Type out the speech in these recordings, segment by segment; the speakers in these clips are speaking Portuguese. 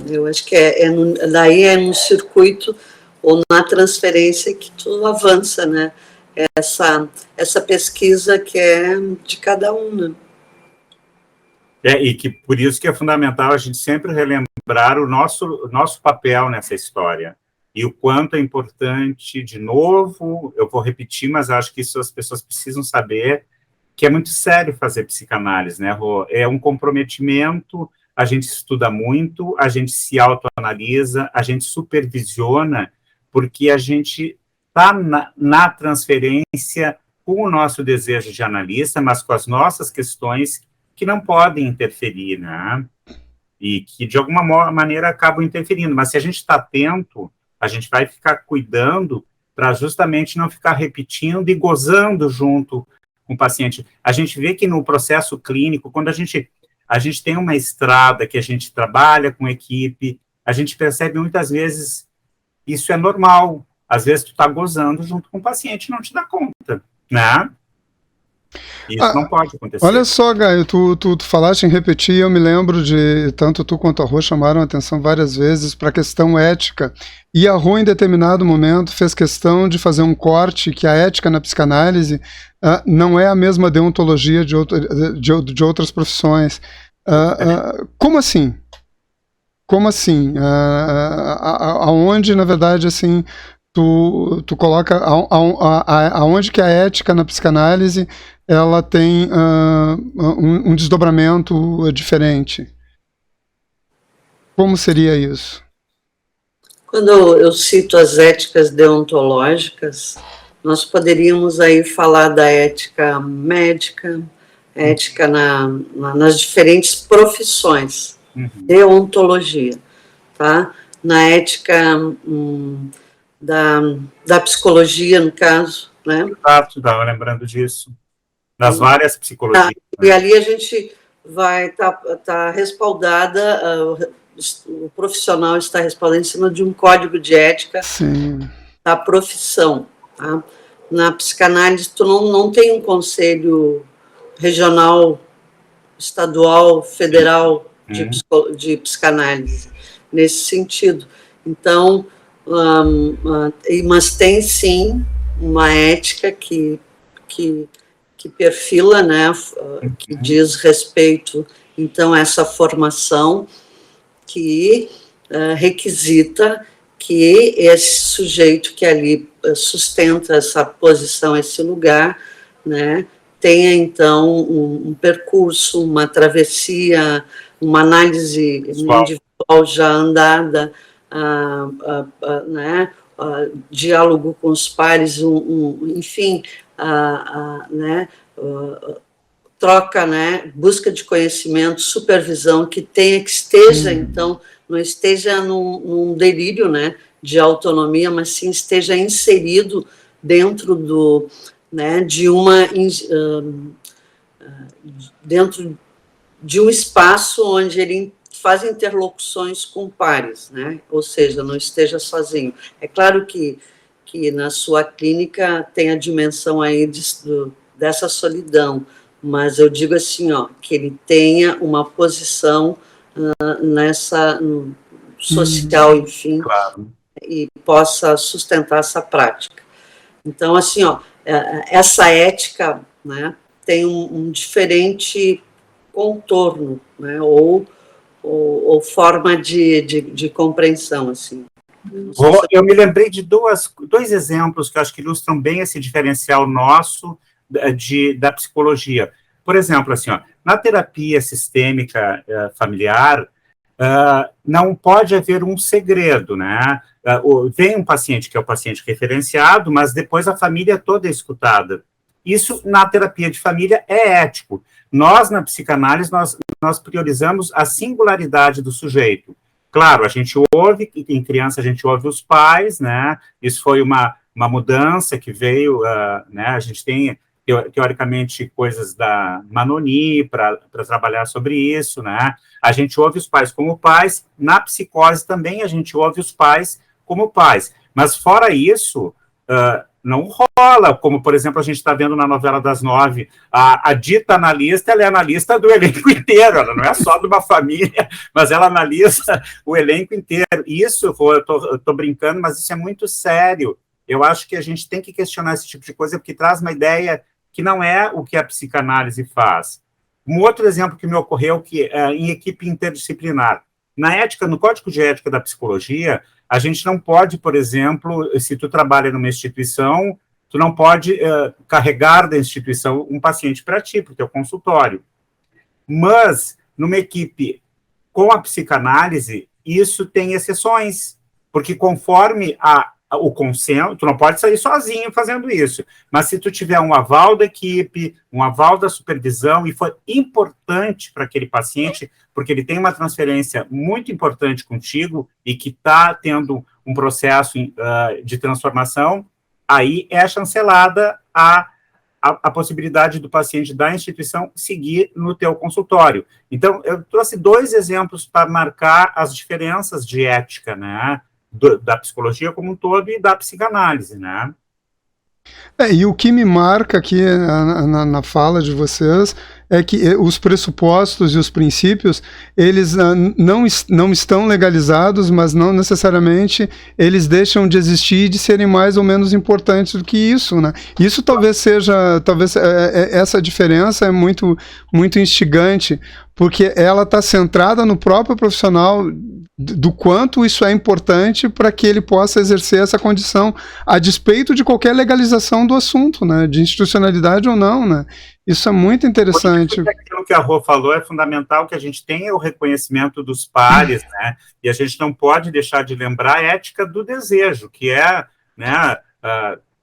Eu acho que daí é no circuito ou na transferência que tu avança, né? Essa pesquisa que é de cada um, né? E que por isso que é fundamental a gente sempre relembrar o nosso papel nessa história. E o quanto é importante, de novo, eu vou repetir, mas acho que isso as pessoas precisam saber, que é muito sério fazer psicanálise, né, Rô? É um comprometimento, a gente estuda muito, a gente se autoanalisa, a gente supervisiona, porque a gente está na transferência com o nosso desejo de analista, mas com as nossas questões que não podem interferir, né? E que, de alguma maneira, acabam interferindo. Mas se a gente está atento, a gente vai ficar cuidando para justamente não ficar repetindo e gozando junto com o paciente. A gente vê que no processo clínico, quando a gente tem uma estrada que a gente trabalha com equipe, a gente percebe muitas vezes isso é normal. Às vezes tu está gozando junto com o paciente e não te dá conta, né? Isso não pode acontecer. Olha só, Gaio, tu falaste em repetir, eu me lembro de, tanto tu quanto a Rô chamaram a atenção várias vezes para a questão ética, e a Rô, em determinado momento, fez questão de fazer um corte que a ética na psicanálise não é a mesma deontologia de outras profissões. Como assim? Como assim? Aonde, na verdade, assim, tu coloca aonde que a ética na psicanálise ela tem um desdobramento diferente? Como seria isso? Quando eu cito as éticas deontológicas, nós poderíamos aí falar da ética médica, ética nas diferentes profissões, deontologia, tá? Na ética da psicologia, no caso, né? Exato, estava lembrando disso. Nas várias psicologias. E ali a gente vai estar respaldada, o profissional está respaldado em cima de um código de ética da profissão. Tá? Na psicanálise, tu não tem um conselho regional, estadual, federal de psicanálise, nesse sentido. Então, mas tem sim uma ética que perfila, né, que diz respeito, então, a essa formação que requisita que esse sujeito que ali sustenta essa posição, esse lugar, né, tenha, então, um percurso, uma travessia, uma análise individual já andada, né, diálogo com os pares, enfim, né, troca, né, busca de conhecimento, supervisão, que esteja, então, não esteja num delírio, né, de autonomia, mas sim esteja inserido dentro né, dentro de um espaço onde ele faz interlocuções com pares, né, ou seja, não esteja sozinho. É claro que na sua clínica tem a dimensão aí dessa solidão, mas eu digo assim, que ele tenha uma posição social, enfim, claro, e possa sustentar essa prática. Então, assim, essa ética, né, tem um diferente contorno, né, ou forma de compreensão, assim. Eu me lembrei de dois exemplos que eu acho que ilustram bem esse diferencial nosso da psicologia. Por exemplo, assim, na terapia sistêmica familiar, não pode haver um segredo, né? Vem um paciente que é o paciente referenciado, mas depois a família toda é escutada. Isso, na terapia de família, é ético. Nós, na psicanálise, nós priorizamos a singularidade do sujeito. Claro, a gente ouve, em criança a gente ouve os pais, né? Isso foi uma mudança que veio, né? A gente tem, teoricamente, coisas da Manoni para trabalhar sobre isso, né? A gente ouve os pais como pais, na psicose também a gente ouve os pais como pais. Mas, fora isso, não rola, como, por exemplo, a gente está vendo na novela das 9, a dita analista, ela é analista do elenco inteiro, ela não é só de uma família, mas ela analisa o elenco inteiro. Isso, eu estou brincando, mas isso é muito sério. Eu acho que a gente tem que questionar esse tipo de coisa, porque traz uma ideia que não é o que a psicanálise faz. Um outro exemplo que me ocorreu, que em equipe interdisciplinar. Na ética, no Código de Ética da Psicologia, a gente não pode, por exemplo, se tu trabalha numa instituição, tu não pode carregar da instituição um paciente para ti, para o teu consultório. Mas, numa equipe com a psicanálise, isso tem exceções, porque conforme o consenso, tu não pode sair sozinho fazendo isso, mas se tu tiver um aval da equipe, um aval da supervisão, e for importante para aquele paciente, porque ele tem uma transferência muito importante contigo e que está tendo um processo de transformação, aí é chancelada a possibilidade do paciente da instituição seguir no teu consultório. Então, eu trouxe 2 exemplos para marcar as diferenças de ética, né, da psicologia como um todo e da psicanálise, né? E o que me marca aqui na fala de vocês é que os pressupostos e os princípios, eles não estão legalizados, mas não necessariamente eles deixam de existir e de serem mais ou menos importantes do que isso, né? Isso talvez essa diferença é muito, muito instigante, porque ela está centrada no próprio profissional, do quanto isso é importante para que ele possa exercer essa condição, a despeito de qualquer legalização do assunto, né, de institucionalidade ou não, né. Isso é muito interessante. Aquilo que a Rô falou é fundamental, que a gente tenha o reconhecimento dos pares, né, e a gente não pode deixar de lembrar a ética do desejo, que é, né,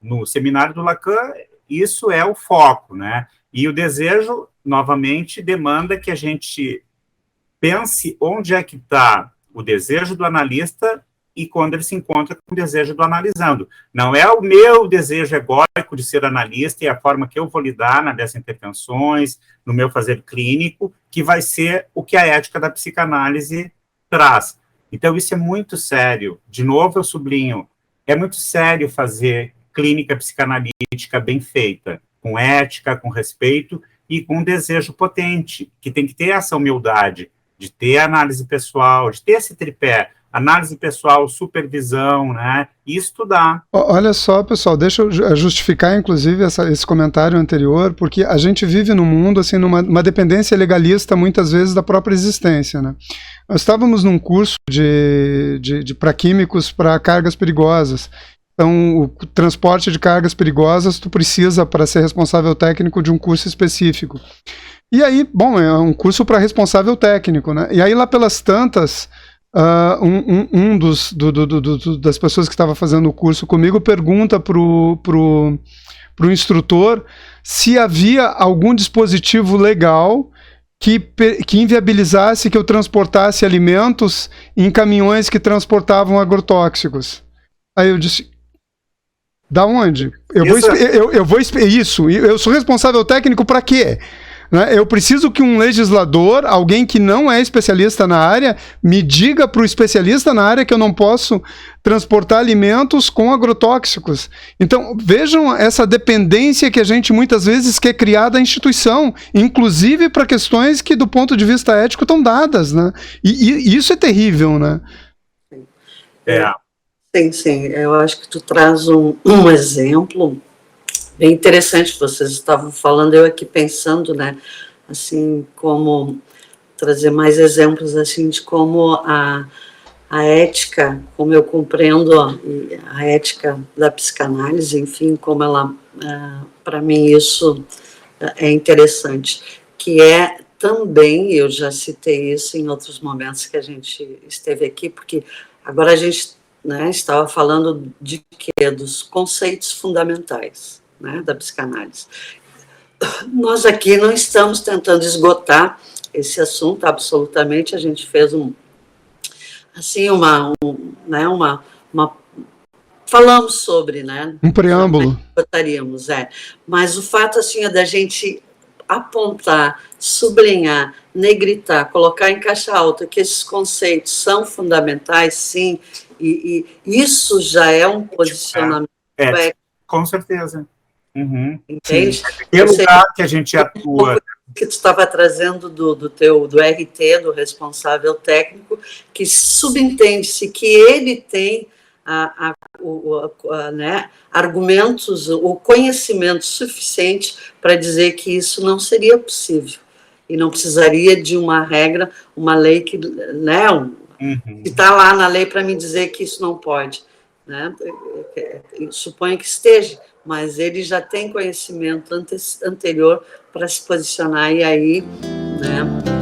no seminário do Lacan, isso é o foco, né, e o desejo, novamente, demanda que a gente pense onde é que está o desejo do analista e quando ele se encontra com o desejo do analisando. Não é o meu desejo egóico de ser analista e a forma que eu vou lidar nessas intervenções, no meu fazer clínico, que vai ser o que a ética da psicanálise traz. Então, isso é muito sério. De novo, eu sublinho, é muito sério fazer clínica psicanalítica bem feita, com ética, com respeito e com um desejo potente, que tem que ter essa humildade, de ter análise pessoal, de ter esse tripé, análise pessoal, supervisão, né, e estudar. Olha só, pessoal, deixa eu justificar, inclusive, esse comentário anterior, porque a gente vive num mundo, assim, numa dependência legalista, muitas vezes, da própria existência, né. Nós estávamos num curso para químicos para cargas perigosas. Então, o transporte de cargas perigosas, tu precisa, para ser responsável técnico, de um curso específico. E aí, bom, é um curso para responsável técnico, né? E aí, lá pelas tantas, das pessoas que estava fazendo o curso comigo pergunta pro instrutor se havia algum dispositivo legal que inviabilizasse que eu transportasse alimentos em caminhões que transportavam agrotóxicos. Aí eu disse... Da onde? Eu sou responsável técnico para quê? Eu preciso que um legislador, alguém que não é especialista na área, me diga para o especialista na área que eu não posso transportar alimentos com agrotóxicos. Então, vejam essa dependência que a gente muitas vezes quer criar da instituição, inclusive para questões que, do ponto de vista ético, estão dadas, né? E isso é terrível, né? Sim. Eu acho que tu traz um exemplo bem interessante. Vocês estavam falando, eu aqui pensando, né, assim, como trazer mais exemplos, assim, de como a ética, como eu compreendo a ética da psicanálise, enfim, como ela, para mim, isso é interessante, que é também, eu já citei isso em outros momentos que a gente esteve aqui, porque agora a gente, né, estava falando de quê? Dos conceitos fundamentais, né, da psicanálise. Nós aqui não estamos tentando esgotar esse assunto, absolutamente. A gente fez falamos sobre, né? Um preâmbulo. Botaríamos, Mas o fato, assim, é da gente apontar, sublinhar, negritar, colocar em caixa alta que esses conceitos são fundamentais, sim, e isso já é um posicionamento Com certeza. Entende? Que lugar que a gente atua. Que tu estava trazendo do RT, do responsável técnico, que subentende-se que ele tem né, argumentos, o conhecimento suficiente para dizer que isso não seria possível e não precisaria de uma regra, uma lei que, né, que está lá na lei para me dizer que isso não pode, né? Eu suponho que esteja, mas ele já tem conhecimento anterior para se posicionar, e aí, né,